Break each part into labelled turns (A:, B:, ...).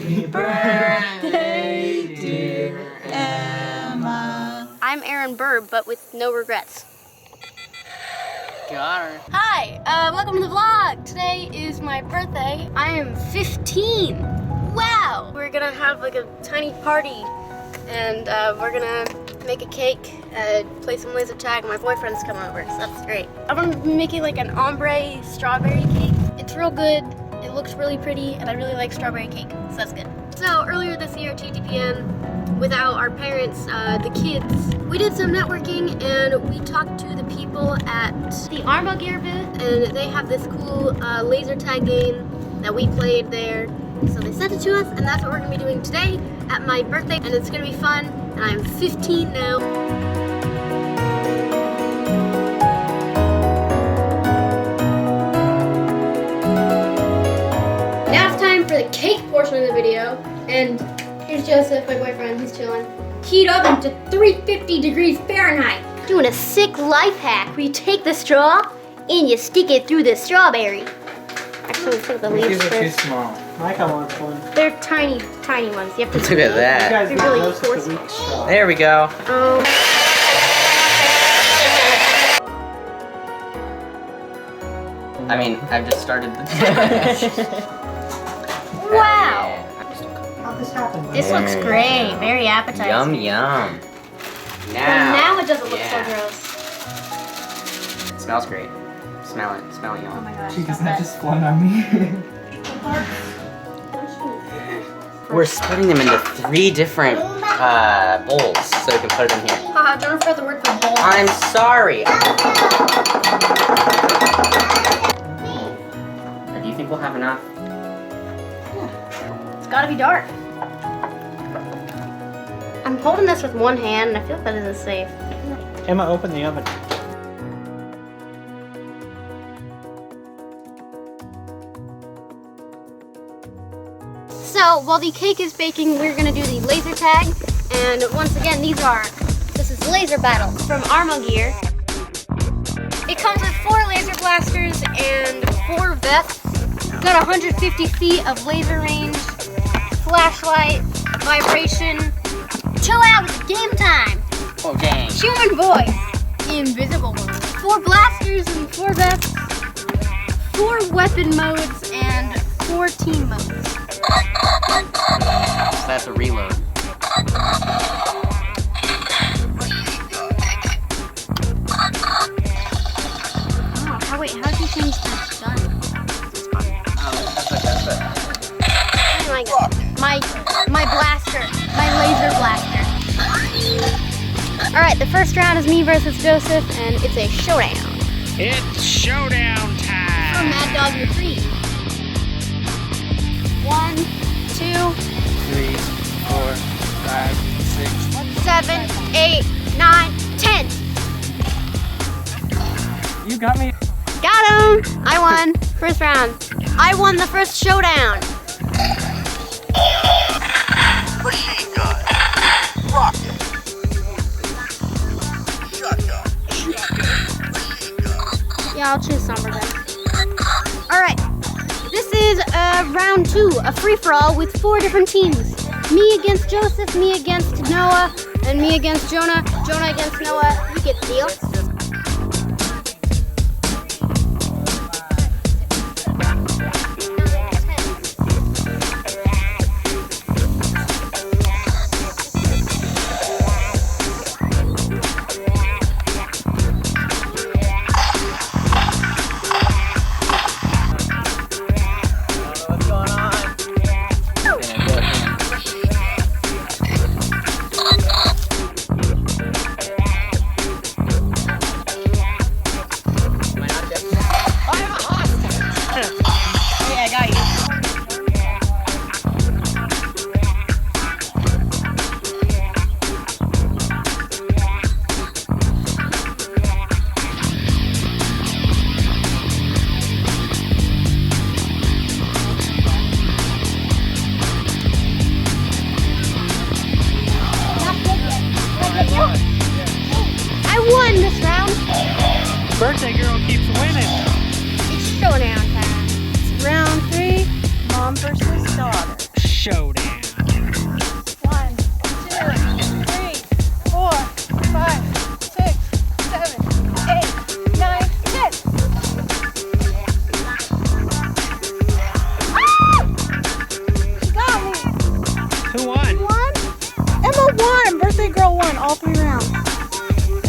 A: Happy birthday, dear Emma.
B: I'm Aaron Burr, but with no regrets.
A: Got her.
B: Hi, welcome to the vlog. Today is my birthday. I am 15. Wow! We're gonna have like a tiny party, and we're gonna make a cake, play some laser tag, and my boyfriend's coming over, so that's great. I'm gonna be making like an ombre strawberry cake. It's real good, it looks really pretty, and I really like strawberry cake, so that's good. So earlier this year at TTPN, without our parents, the kids, we did some networking and we talked to the people at the ArmoGear booth, and they have this cool laser tag game that we played there. So they sent it to us, and that's what we're gonna be doing today at my birthday, and it's gonna be fun, and I'm 15 now. Now it's time for the cake portion of the video, and here's Joseph, my boyfriend, he's chilling. Heat oven to 350 degrees Fahrenheit. Doing a sick life hack where you take the straw and you stick it through the strawberry. Actually, let's take the leaves
A: These are too
B: first.
A: small.
C: I got one for one.
B: They're tiny, tiny ones. You have to
D: Look at that.
C: You guys
B: Be
C: got
B: really
C: those
B: forceful.
C: the weak straw.
D: There we go.
B: Oh.
D: I mean, I've just started the
B: Wow!
C: How'd this happen?
B: This looks great. Very appetizing.
D: Yum, yum.
B: Now it doesn't look
D: Yeah.
B: so gross.
D: It smells great. Smell it. Smell it,
B: Oh
D: yum.
B: my gosh.
A: She does
B: stop
A: not
B: that.
A: just flood on me.
D: We're splitting them into 3 different bowls, so we can put it in here.
B: Haha, don't forget the word for bowl.
D: I'm sorry. Do you think we'll have enough?
B: It's gotta be dark. I'm holding this with one hand, and I feel like that isn't safe.
C: Emma, open the oven.
B: So while the cake is baking, we're gonna do the laser tag. And once again, this is Laser Battle from ArmoGear. It comes with 4 laser blasters and 4 vests. Got 150 feet of laser range, flashlight, vibration. Chill out, it's game time.
D: Oh, dang.
B: Human voice, invisible one. 4 blasters and 4 vests, 4 weapon modes, and 4 team modes.
D: So that's a reload.
B: Oh, wait, how did you change the gun? Oh my god. My blaster. My laser blaster. Alright, the first round is me versus Joseph, and it's a showdown.
E: It's showdown time!
B: For Mad Dog Retrieve. 1, 2,
A: 3, 4, 5, 6.
B: 7, 8, 9, 10.
A: You got me.
B: Got him! I won. First round. I won the first showdown.
F: Machine gun, rocket, shotgun, machine gun.
B: Yeah, I'll choose Somber then. Alright. This is round 2, a free-for-all with 4 different teams. Me against Joseph, me against Noah, and me against Jonah. Jonah against Noah. You get the deal.
E: Birthday girl keeps winning.
B: It's showdown time. It's round 3, mom versus daughter.
E: showdown.
A: 1, 2, 3, 4, 5, 6, 7, 8, 9, 10. She got me.
E: Who won?
A: Emma won. Birthday girl won all 3 rounds.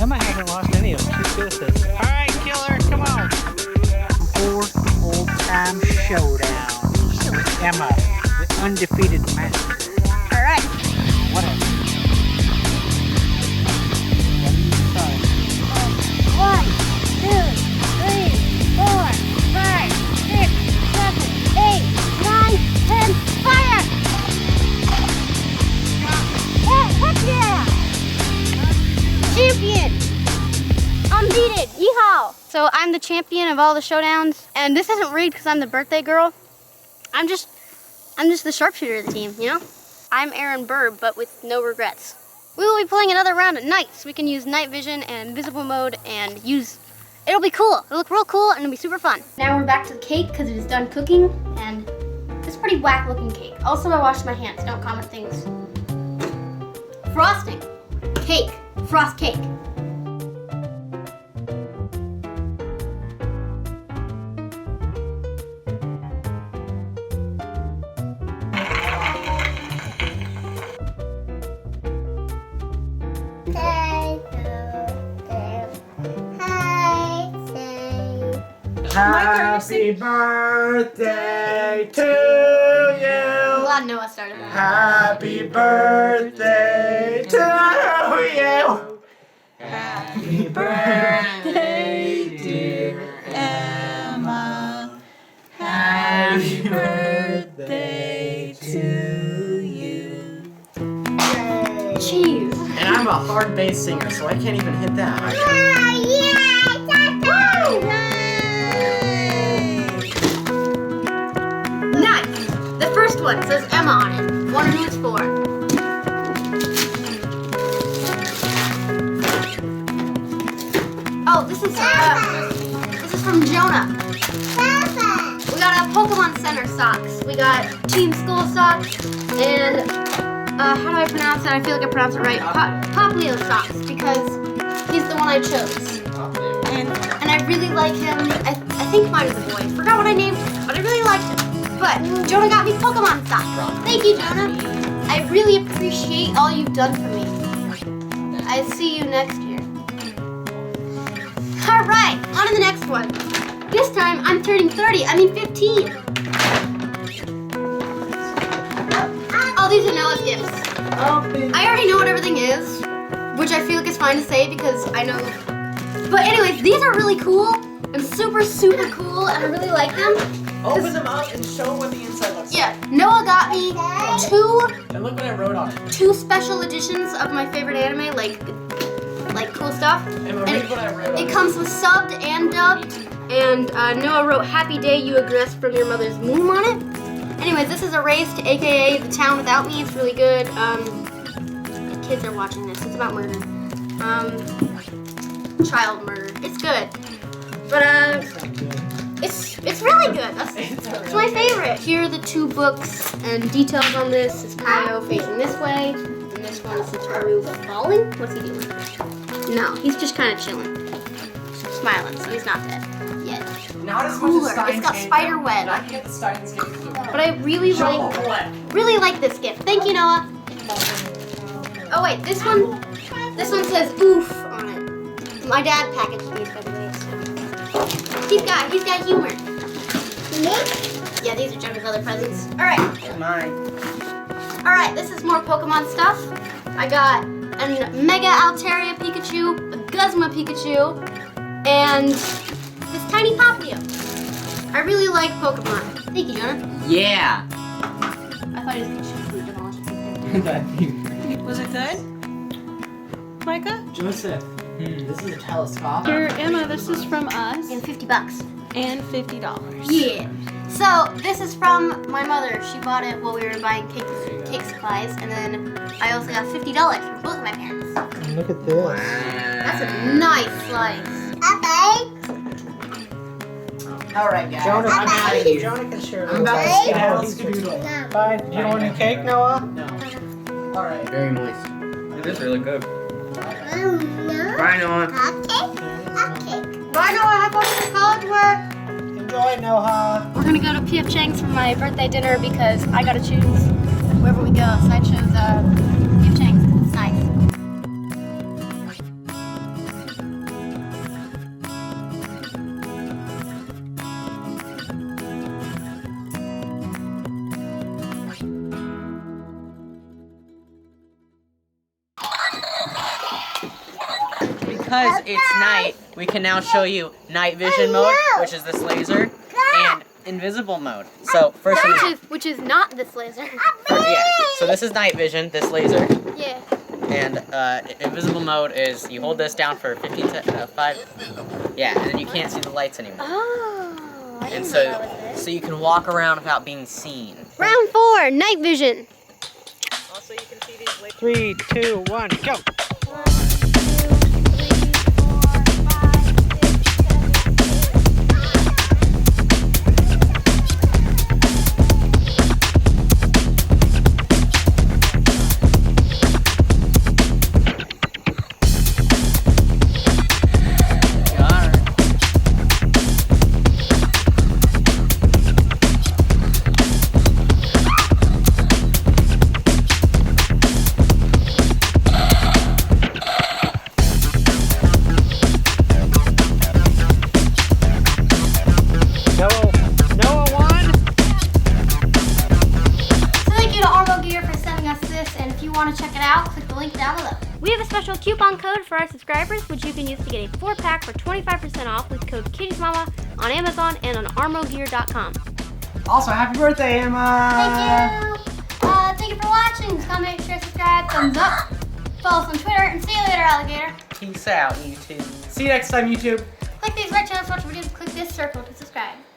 C: Emma hasn't lost any of them. She's good at this.
E: All right, killer, come on.
C: Fourth old-time showdown with Emma, the undefeated master.
A: All right.
C: What a...
B: 1, 2, 3, 4, 5, 6, 7, 8, 9, 10. Fire! Heck yeah! Champion! Unbeaten! Yeehaw! So I'm the champion of all the showdowns, and this isn't rigged because I'm the birthday girl. I'm just the sharpshooter of the team, you know? I'm Aaron Burb, but with no regrets. We will be playing another round at night, so we can use night vision and invisible mode and it'll be cool. It'll look real cool and it'll be super fun. Now we're back to the cake because it is done cooking, and it's a pretty whack looking cake. Also, I washed my hands, don't comment things. Frosting, cake, frost cake.
C: Happy birthday to
B: I'm
C: you.
B: glad Noah started that.
C: Happy birthday to you. Happy birthday, dear Emma. Happy birthday to you.
B: Cheese.
D: And I'm a hard bass singer, so I can't even hit that high.
B: Nice. The first one says Emma on it. Wonder who it's for. Oh, this is from Jonah. We got a Pokemon Center socks. We got Team Skull socks and how do I pronounce it? I feel like I pronounced it right. Poplio socks because he's the one I chose. And I really like him. I think mine is a boy. Forgot what I named him, but I really liked him. But Jonah got me Pokemon socks. Thank you, Jonah. I really appreciate all you've done for me. I see you next year. All right, on to the next one. This time I'm turning 30. I mean 15. Oh, these are Noah's gifts. I already know what everything is, which I feel like is fine to say because I know. But anyways, these are really cool and super, super cool, and I really like them.
D: Open them up and show what the inside looks
B: Yeah, Noah got me
D: And look what I wrote on it.
B: 2 special editions of my favorite anime, like cool stuff.
D: Emma, read what I wrote on
B: It comes with subbed and dubbed, and Noah wrote "Happy Day You Egress from Your Mother's Womb" on it. Anyways, this is Erased, aka The Town Without Me. It's really good. Kids are watching this. It's about murder. Child murder. It's good. But it's really good. It's my favorite. Here are the 2 books and details on this. Is Kaio facing this way, and this one is Satoru falling. What's he doing? No, he's just kind of chilling, smiling. So he's not dead yet.
D: Not as much
B: Cooler.
D: as Steins
B: It's got
D: Gate,
B: spider
D: though.
B: web.
D: Not get the Steins Gate blue.
B: But I really like this gift. Thank you, Noah. Oh wait, this one says "oof" on it. My dad packaged these, by the way. So. He's got humor. Yeah, these are Jonah's other presents. All right.
D: Mine.
B: All right, this is more Pokemon stuff. I got a Mega Altaria Pikachu, a Guzma Pikachu, and this tiny Poplio. I really like Pokemon. Thank you, Jonah.
D: Yeah.
B: I thought he was going to shoot me.
A: Was it good? Micah?
D: Joseph, this is a telescope.
A: Here, Emma, this is from us.
B: And $50.
A: And $50.
B: Yeah. So this is from my mother. She bought it while we were buying cake supplies, and then I also got $50 from both of my parents.
C: Look at this.
B: That's a nice slice.
C: Alright, guys.
E: Jonah,
C: I'm out of here.
E: Jonah can share
C: I'm about to
E: Bye.
C: skedaddle.
E: Skedaddle. Bye. Do you want a cake, Noah?
C: No. Alright.
D: Very moist. It is really good.
F: No.
D: Bye, Noah.
B: Bye, Noah. Have fun with your college work.
E: Enjoy, Noah.
B: We're gonna go to P.F. Chang's for my birthday dinner because I gotta choose wherever we go. So I chose P.F. Chang's. It's nice.
D: Because it's night, we can now show you night vision mode, which is this laser, and invisible mode. So first,
B: Which is not this laser.
D: yeah. So this is night vision, this laser,
B: Yeah.
D: and invisible mode is you hold this down for 15 to 5. Yeah, and then you can't see the lights anymore.
B: Oh. I
D: And
B: didn't know that was there.
D: so you can walk around without being seen.
B: Round 4, night vision.
E: Also, you can see these 3, 2, 1, go.
B: 1, 2, 3, 4, 5, 6,
E: Noah won.
B: So thank you to ArmoGear for sending us this, and if you want to check it out, click the link down below. We have a special coupon code for our subscribers, which you can use to get a 4-pack for 25% off with code Kitty'sMama on Amazon and on ArmoGear.com.
C: Also, happy birthday, Emma!
B: Thank you! Thank you for watching. Comment, share, subscribe, thumbs up. Follow us on Twitter, and see you later, alligator.
D: Peace out, YouTube.
C: See you next time, YouTube.
B: Click these red channels to watch videos. Click this circle to subscribe.